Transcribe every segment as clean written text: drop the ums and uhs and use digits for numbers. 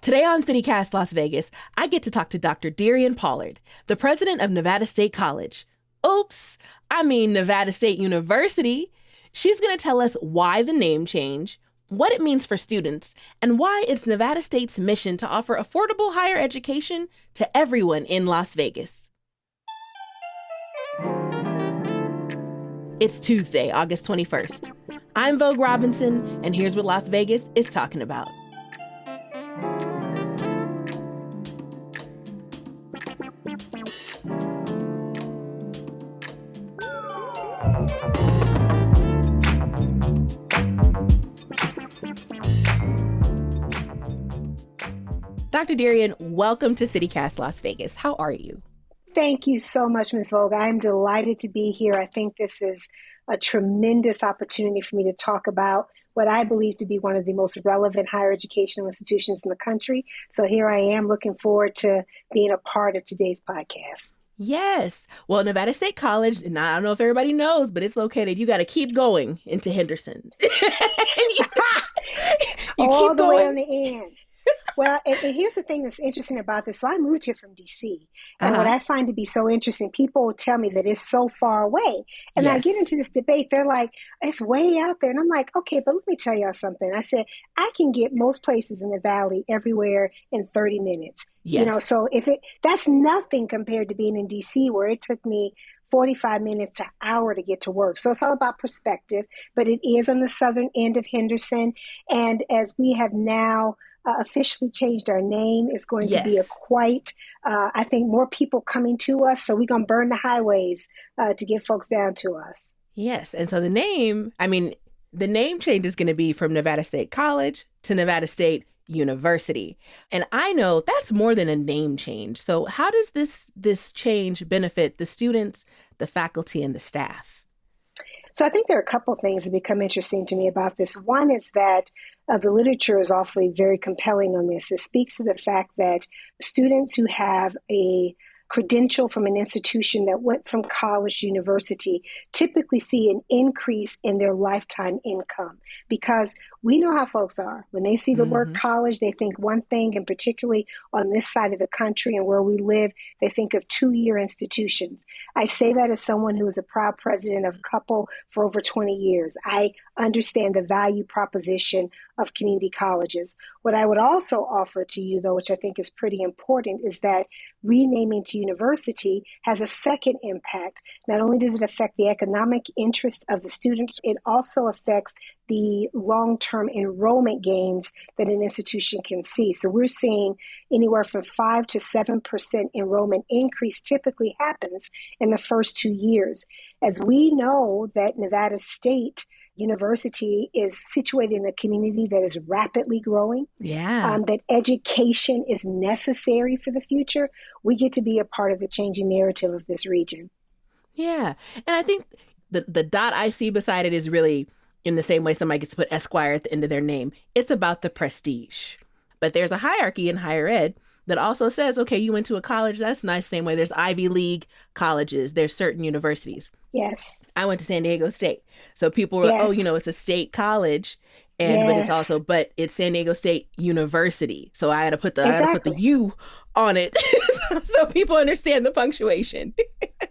Today on CityCast Las Vegas, I get to talk to Dr. Darian Pollard, the president of Nevada State College. Oops, I mean Nevada State University. She's going to tell us why the name change, what it means for students, and why it's Nevada State's mission to offer affordable higher education to everyone in Las Vegas. It's Tuesday, August 21st. I'm Vogue Robinson, and here's what Las Vegas is talking about. Dr. Darian, welcome to CityCast Las Vegas. How are you? Thank you so much, Ms. Vogue. I'm delighted to be here. I think this is a tremendous opportunity for me to talk about what I believe to be one of the most relevant higher educational institutions in the country. So here I am looking forward to being a part of today's podcast. Yes. Well, Nevada State College, and I don't know if everybody knows, but it's located, you got to keep going into Henderson. you All keep the going. way on the end. Well, and here's the thing that's interesting about this. So I moved here from D.C. And what I find to be so interesting, people will tell me that it's so far away. And I get into this debate. They're like, it's way out there. And I'm like, okay, but let me tell y'all something. I said, I can get most places in the valley everywhere in 30 minutes. Yes. You know, so that's nothing compared to being in D.C. where it took me 45 minutes to an hour to get to work. So it's all about perspective, but it is on the southern end of Henderson. And as we have now officially changed our name, it's going to be I think more people coming to us. So we're going to burn the highways to get folks down to us. Yes. And so the name change is going to be from Nevada State College to Nevada State University. And I know that's more than a name change. So how does this change benefit the students, the faculty, and the staff? So I think there are a couple of things that become interesting to me about this. One is that the literature is awfully very compelling on this. It speaks to the fact that students who have a credential from an institution that went from college to university typically see an increase in their lifetime income, because we know how folks are. When they see the word college, they think one thing, and particularly on this side of the country and where we live, they think of two-year institutions. I say that as someone who is a proud president of a couple for over 20 years. I understand the value proposition of community colleges. What I would also offer to you, though, which I think is pretty important, is that renaming to university has a second impact. Not only does it affect the economic interest of the students, it also affects the long-term enrollment gains that an institution can see. So we're seeing anywhere from 5 to 7% enrollment increase typically happens in the first 2 years. As we know that Nevada State University is situated in a community that is rapidly growing, that education is necessary for the future, we get to be a part of the changing narrative of this region. Yeah. And I think the dot I see beside it is really in the same way somebody gets to put Esquire at the end of their name. It's about the prestige. But there's a hierarchy in higher ed that also says, okay, you went to a college, that's nice. Same way there's Ivy League colleges, there's certain universities. Yes. I went to San Diego State. So people were, it's a state college, but it's San Diego State University. So I had to put the U on it so people understand the punctuation.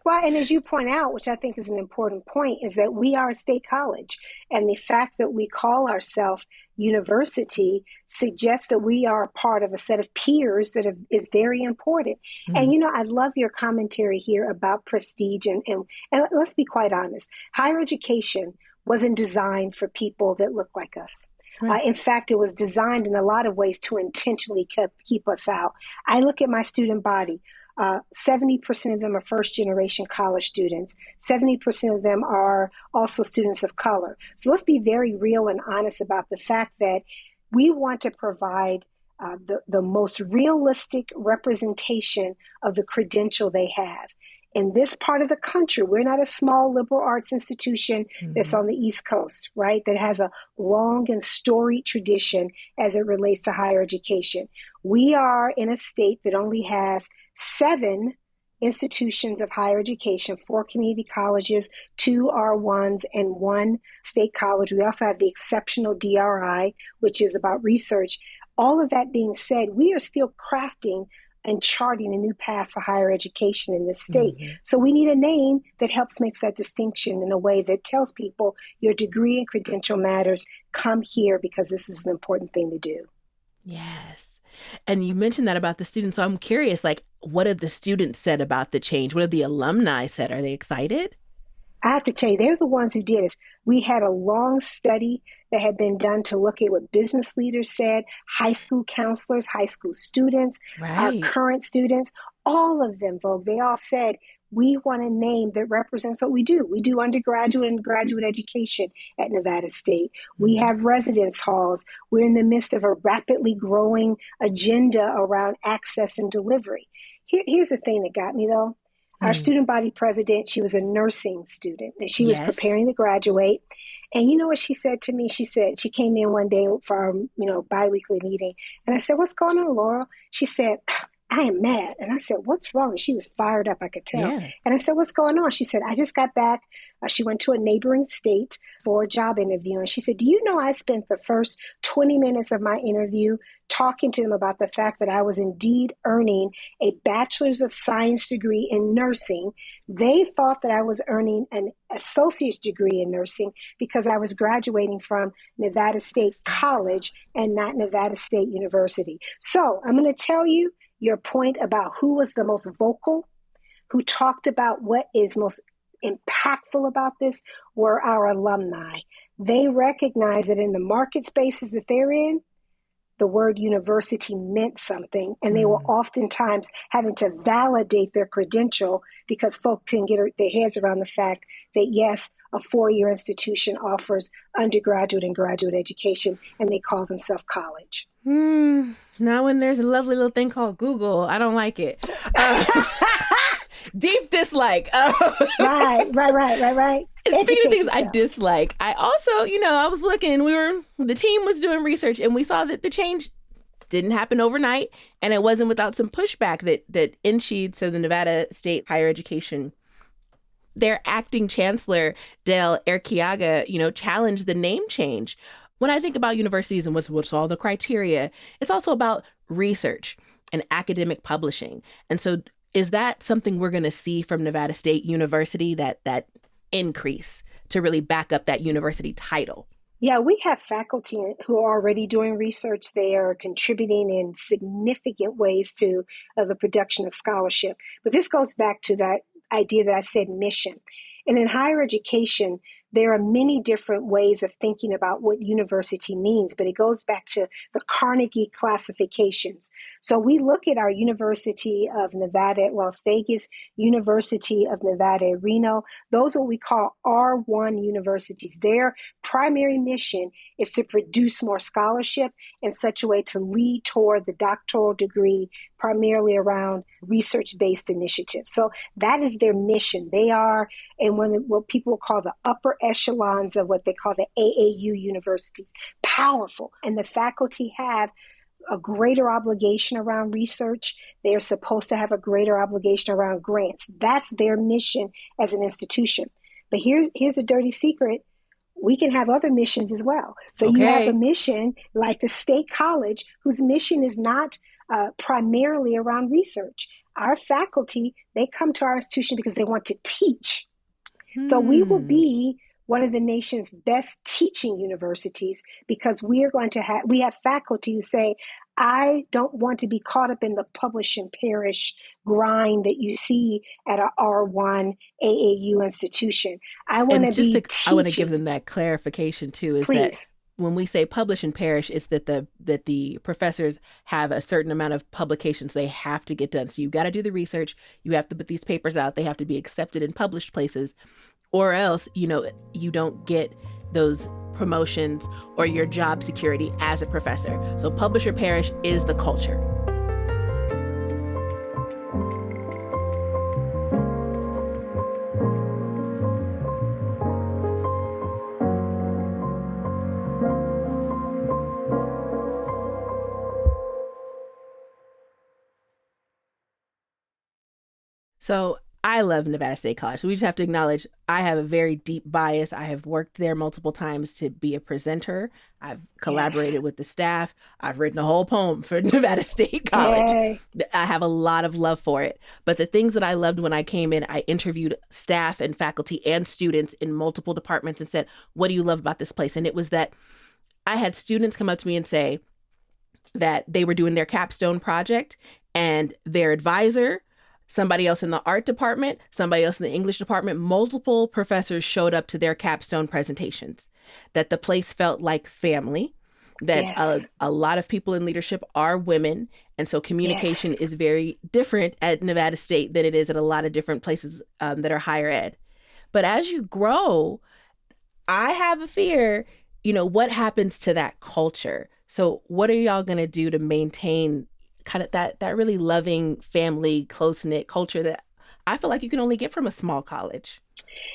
Well, and as you point out, which I think is an important point, is that we are a state college. And the fact that we call ourselves university suggests that we are a part of a set of peers that is very important. And, I love your commentary here about prestige. And let's be quite honest, higher education wasn't designed for people that look like us. Right. In fact, it was designed in a lot of ways to intentionally keep us out. I look at my student body. 70% of them are first-generation college students. 70% of them are also students of color. So let's be very real and honest about the fact that we want to provide the most realistic representation of the credential they have. In this part of the country, we're not a small liberal arts institution that's on the East Coast, right? That has a long and storied tradition as it relates to higher education. We are in a state that only has 7 institutions of higher education, 4 community colleges, 2 R1s, and 1 state college. We also have the exceptional DRI, which is about research. All of that being said, we are still crafting and charting a new path for higher education in this state. Mm-hmm. So we need a name that helps make that distinction in a way that tells people your degree and credential matters. Come here because this is an important thing to do. Yes. And you mentioned that about the students. So I'm curious, like, what have the students said about the change? What have the alumni said? Are they excited? I have to tell you, they're the ones who did it. We had a long study that had been done to look at what business leaders said, high school counselors, high school students, our Right. current students, all of them, Vogue, they all said, we want a name that represents what we do. We do undergraduate and graduate education at Nevada State. We Mm-hmm. have residence halls. We're in the midst of a rapidly growing agenda around access and delivery. Here's the thing that got me, though. Our student body president, she was a nursing student, and she was Yes. preparing to graduate. And you know what she said to me? She said, she came in one day for our, biweekly meeting. And I said, what's going on, Laurel? She said, I am mad. And I said, what's wrong? And she was fired up, I could tell. Yeah. And I said, what's going on? She said, I just got back. She went to a neighboring state for a job interview. And she said, do you know I spent the first 20 minutes of my interview talking to them about the fact that I was indeed earning a bachelor's of science degree in nursing. They thought that I was earning an associate's degree in nursing because I was graduating from Nevada State College and not Nevada State University. So I'm going to tell you your point about who was the most vocal, who talked about what is most impactful about this were our alumni. They recognize that in the market spaces that they're in, the word university meant something, and they were oftentimes having to validate their credential because folks can get their heads around the fact that, yes, a 4-year institution offers undergraduate and graduate education, and they call themselves college. Now when there's a lovely little thing called Google, I don't like it. Deep dislike. Right. Speaking of things I dislike, I also, I was looking, the team was doing research and we saw that the change didn't happen overnight and it wasn't without some pushback that NSHED, so the Nevada State Higher Education, their acting chancellor, Dale Arqueaga, challenged the name change. When I think about universities and what's all the criteria, it's also about research and academic publishing. And so is that something we're going to see from Nevada State University, that increase to really back up that university title? Yeah, we have faculty who are already doing research. They are contributing in significant ways to the production of scholarship. But this goes back to that idea that I said mission. And in higher education, there are many different ways of thinking about what university means, but it goes back to the Carnegie classifications. So we look at our University of Nevada at Las Vegas, University of Nevada at Reno. Those are what we call R1 universities. Their primary mission is to produce more scholarship in such a way to lead toward the doctoral degree, primarily around research-based initiatives. So that is their mission. They are in what people call the upper echelons of what they call the AAU universities. Powerful. And the faculty have a greater obligation around research. They are supposed to have a greater obligation around grants. That's their mission as an institution. But here's a dirty secret. We can have other missions as well. So You have a mission like the State College, whose mission is not primarily around research. Our faculty, they come to our institution because they want to teach. So we will be one of the nation's best teaching universities because we have faculty who say, I don't want to be caught up in the publish and perish grind that you see at a R1 AAU institution. I want to be teaching. I want to give them that clarification too, is Please. that when we say publish and perish, it's that the professors have a certain amount of publications they have to get done. So you've got to do the research. You have to put these papers out. They have to be accepted in published places, or else, you don't get those promotions or your job security as a professor. So publish or perish is the culture. So I love Nevada State College. So we just have to acknowledge I have a very deep bias. I have worked there multiple times to be a presenter. I've Yes. collaborated with the staff. I've written a whole poem for Nevada State College. Yay. I have a lot of love for it. But the things that I loved when I came in, I interviewed staff and faculty and students in multiple departments and said, what do you love about this place? And it was that I had students come up to me and say that they were doing their capstone project and their advisor, somebody else in the art department, somebody else in the English department, multiple professors showed up to their capstone presentations, that the place felt like family, that Yes. a lot of people in leadership are women. And so Yes. communication is very different at Nevada State than it is at a lot of different places that are higher ed. But as you grow, I have a fear, what happens to that culture? So what are y'all going to do to maintain kind of that really loving family, close-knit culture that I feel like you can only get from a small college?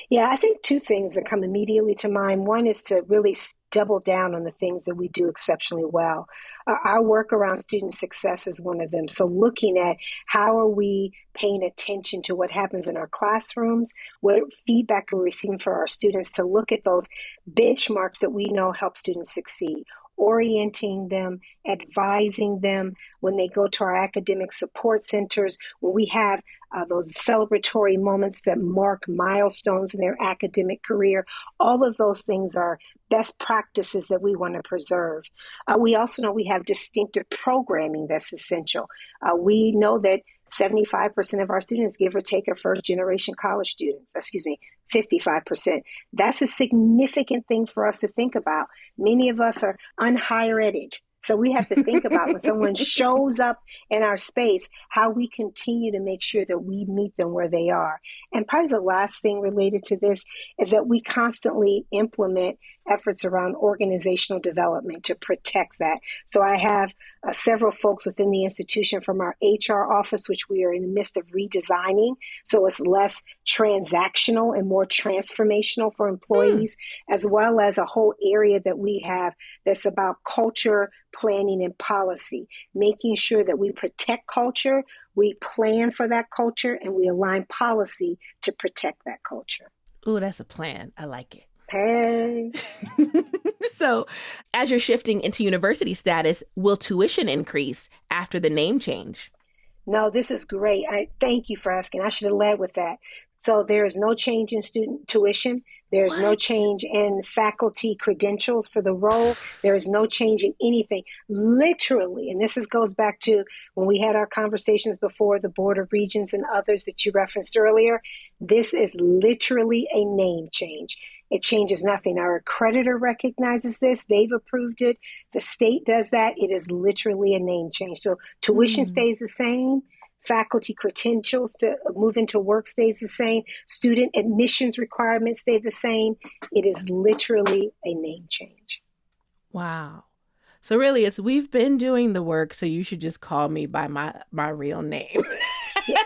Yeah, I think two things that come immediately to mind. One is to really double down on the things that we do exceptionally well. Our work around student success is one of them. So, looking at how are we paying attention to what happens in our classrooms, what feedback we're receiving for our students, to look at those benchmarks that we know help students succeed. Orienting them, advising them when they go to our academic support centers, when we have those celebratory moments that mark milestones in their academic career. All of those things are best practices that we want to preserve. We also know we have distinctive programming that's essential. We know that 75% of our students, give or take, are first generation college students, 55%. That's a significant thing for us to think about. Many of us are unhigher-eded. So we have to think about when someone shows up in our space, how we continue to make sure that we meet them where they are. And probably the last thing related to this is that we constantly implement efforts around organizational development to protect that. So I have several folks within the institution from our HR office, which we are in the midst of redesigning. So it's less transactional and more transformational for employees, as well as a whole area that we have that's about culture, planning, and policy, making sure that we protect culture, we plan for that culture, and we align policy to protect that culture. Ooh, that's a plan. I like it. Hey. So, as you're shifting into university status, will tuition increase after the name change? No, this is great. I thank you for asking. I should have led with that. So there is no change in student tuition. There's no What? change in faculty credentials for the role. There is no change in anything. Literally, and goes back to when we had our conversations before, the Board of Regents and others that you referenced earlier. This is literally a name change. It changes nothing. Our accreditor recognizes this. They've approved it. The state does that. It is literally a name change. So tuition Hmm. stays the same. Faculty credentials to move into work stays the same. Student admissions requirements stay the same. It is literally a name change. Wow. So really, it's we've been doing the work, so you should just call me by my real name. Yeah,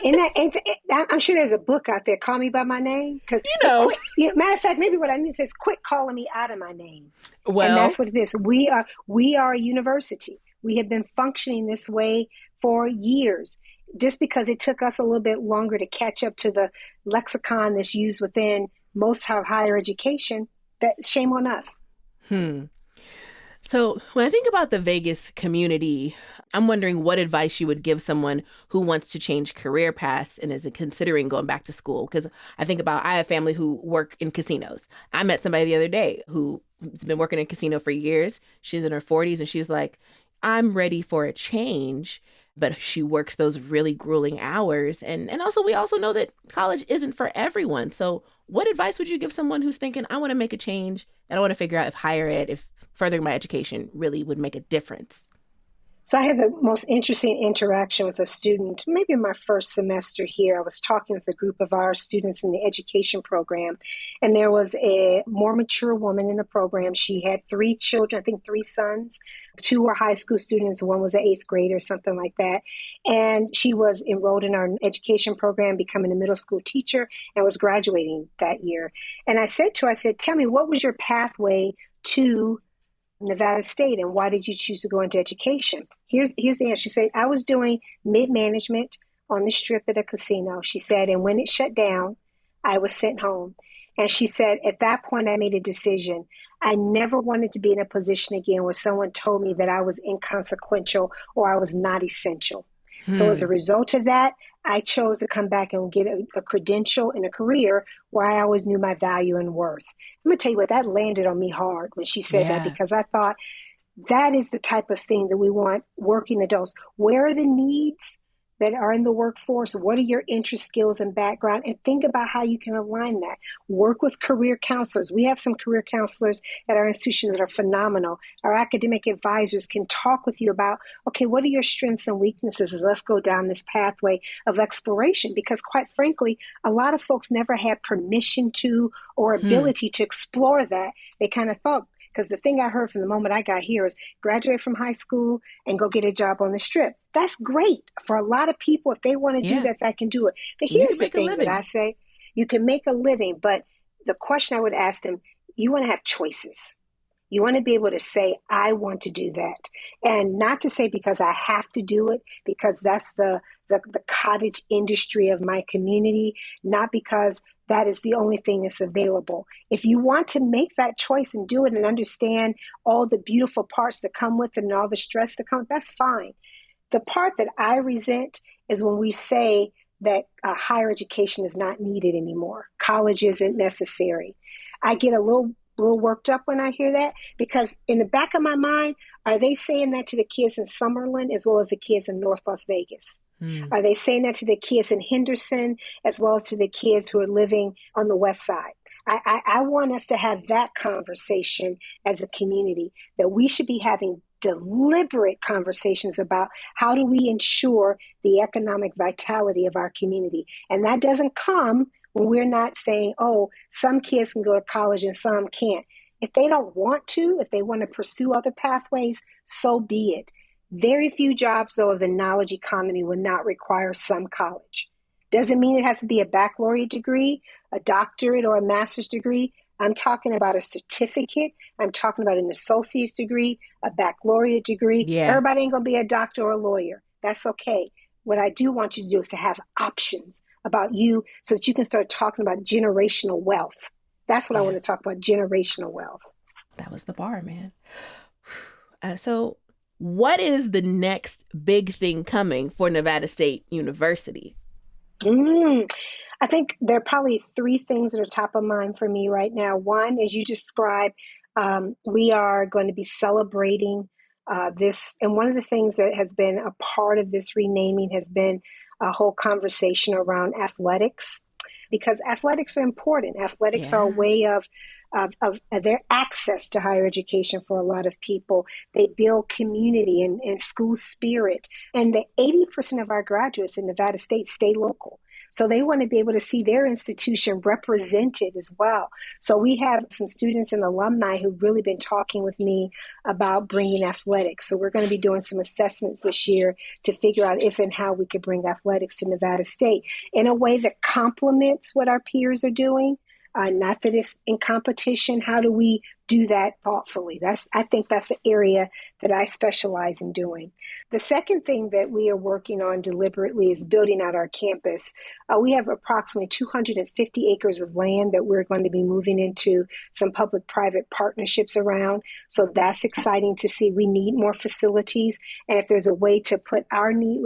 I'm sure there's a book out there. Call me by my name, because you know. matter of fact, maybe what I need to say is quit calling me out of my name, and Well, that's what it is. We are a university. We have been functioning this way for years. Just because it took us a little bit longer to catch up to the lexicon that's used within most of higher education, that shame on us. hmm. So when I think about the Vegas community, I'm wondering what advice you would give someone who wants to change career paths and is considering going back to school. Because I have family who work in casinos. I met somebody the other day who's been working in a casino for years. She's in her 40s and she's like, I'm ready for a change. But she works those really grueling hours. And also, we also know that college isn't for everyone. So what advice would you give someone who's thinking, I want to make a change and I want to figure out if higher ed, if furthering my education really would make a difference? So I had the most interesting interaction with a student, maybe in my first semester here. I was talking with a group of our students in the education program, and there was a more mature woman in the program. She had three children, I think three sons. Two were high school students, one was an eighth grader, something like that. And she was enrolled in our education program, becoming a middle school teacher, and was graduating that year. And I said to her, tell me, what was your pathway to Nevada State, and why did you choose to go into education? Here's the answer. She said, I was doing mid-management on the strip at a casino. She said, and when it shut down, I was sent home. And she said, at that point, I made a decision. I never wanted to be in a position again where someone told me that I was inconsequential or I was not essential. So as a result of that, I chose to come back and get a credential and a career where I always knew my value and worth. I'm going to tell you what, that landed on me hard when she said that, Yeah. because I thought that is the type of thing that we want working adults. Where are the needs that are in the workforce? What are your interest, skills, and background? And think about how you can align that. Work with career counselors. We have some career counselors at our institution that are phenomenal. Our academic advisors can talk with you about, okay, what are your strengths and weaknesses? Let's go down this pathway of exploration, because quite frankly, a lot of folks never had permission to or ability to explore that. They kind of thought, because the thing I heard from the moment I got here is graduate from high school and go get a job on the strip. That's great for a lot of people. If they want to do Yeah. that, they can do it. But You can here's the make a thing that living. I say, you can make a living, but the question I would ask them, you want to have choices. You want to be able to say, I want to do that. And not to say because I have to do it, because that's the cottage industry of my community, not because that is the only thing that's available. If you want to make that choice and do it and understand all the beautiful parts that come with it and all the stress that comes, that's fine. The part that I resent is when we say that higher education is not needed anymore. College isn't necessary. I get a little worked up when I hear that, because in the back of my mind, are they saying that to the kids in Summerlin as well as the kids in North Las Vegas? Are they saying that to the kids in Henderson as well as to the kids who are living on the West Side? I want us to have that conversation as a community, that we should be having deliberate conversations about how do we ensure the economic vitality of our community. And that doesn't come when we're not saying, oh, some kids can go to college and some can't. If they don't want to, if they want to pursue other pathways, so be it. Very few jobs, though, of the knowledge economy will not require some college. Doesn't mean it has to be a baccalaureate degree, a doctorate, or a master's degree. I'm talking about a certificate. I'm talking about an associate's degree, a baccalaureate degree. Yeah. Everybody ain't going to be a doctor or a lawyer. That's okay. What I do want you to do is to have options about you so that you can start talking about generational wealth. That's what I Yeah. want to talk about, generational wealth. That was the bar, man. So what is the next big thing coming for Nevada State University? I think there are probably three things that are top of mind for me right now. One, as you described, we are going to be celebrating this. And one of the things that has been a part of this renaming has been a whole conversation around athletics, because athletics are important. Athletics are a way of their access to higher education for a lot of people. They build community and school spirit. And the 80% of our graduates in Nevada State stay local. So they want to be able to see their institution represented as well. So we have some students and alumni who've really been talking with me about bringing athletics. So we're going to be doing some assessments this year to figure out if and how we could bring athletics to Nevada State in a way that complements what our peers are doing. Not that it's in competition. How do we do that thoughtfully? I think that's the area that I specialize in doing. The second thing that we are working on deliberately is building out our campus. We have approximately 250 acres of land that we're going to be moving into some public-private partnerships around. So that's exciting to see. We need more facilities. And if there's a way to put our need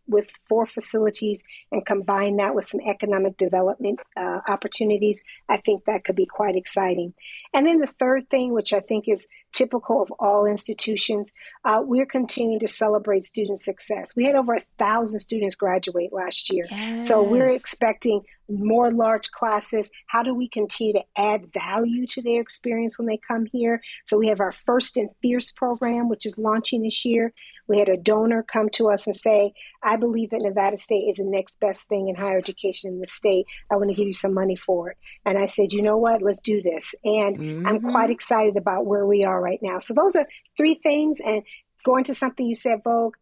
with 4 facilities and combine that with some economic development opportunities, I think that could be quite exciting. And then the third thing, which I think is typical of all institutions, we're continuing to celebrate student success. We had over 1,000 students graduate last year. Yes. So we're expecting more large classes. How do we continue to add value to their experience when they come here? So we have our First and Fierce program, which is launching this year. We had a donor come to us and say, I believe that Nevada State is the next best thing in higher education in the state. I want to give you some money for it. And I said, you know what, let's do this. And I'm quite excited about where we are right now. So those are 3 things. And going to something you said, Vogue,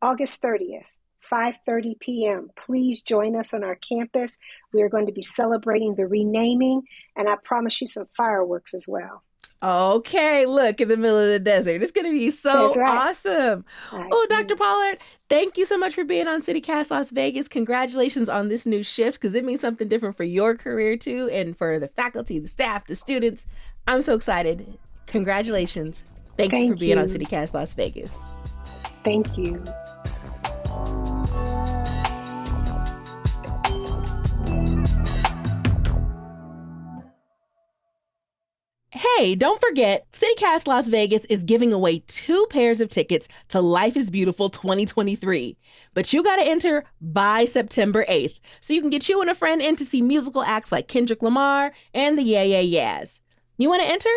August 30th. 5:30 p.m. Please join us on our campus. We are going to be celebrating the renaming, and I promise you some fireworks as well. Okay, look, in the middle of the desert. It's going to be That's so right. awesome. I Oh, Dr. agree. Pollard, thank you so much for being on CityCast Las Vegas. Congratulations on this new shift because it means something different for your career too, and for the faculty, the staff, the students. I'm so excited. Congratulations. Thank you for Thank being on you. CityCast Las Vegas. Thank you. Hey, don't forget, CityCast Las Vegas is giving away 2 pairs of tickets to Life is Beautiful 2023. But you got to enter by September 8th so you can get you and a friend in to see musical acts like Kendrick Lamar and the Yeah Yeah Yeahs. You want to enter?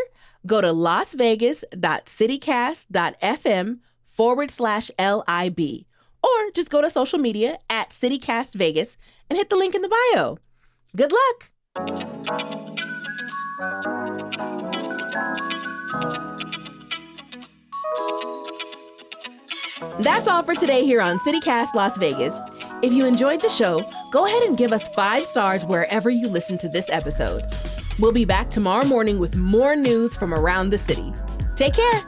Go to lasvegas.citycast.fm/LIB or just go to social media at CityCast Vegas and hit the link in the bio. Good luck! That's all for today here on CityCast Las Vegas. If you enjoyed the show, go ahead and give us 5 stars wherever you listen to this episode. We'll be back tomorrow morning with more news from around the city. Take care.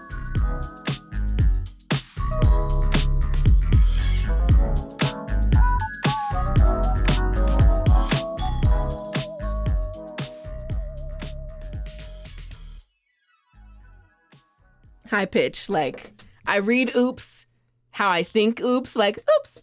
High pitch, like I read oops, how I think oops, like oops.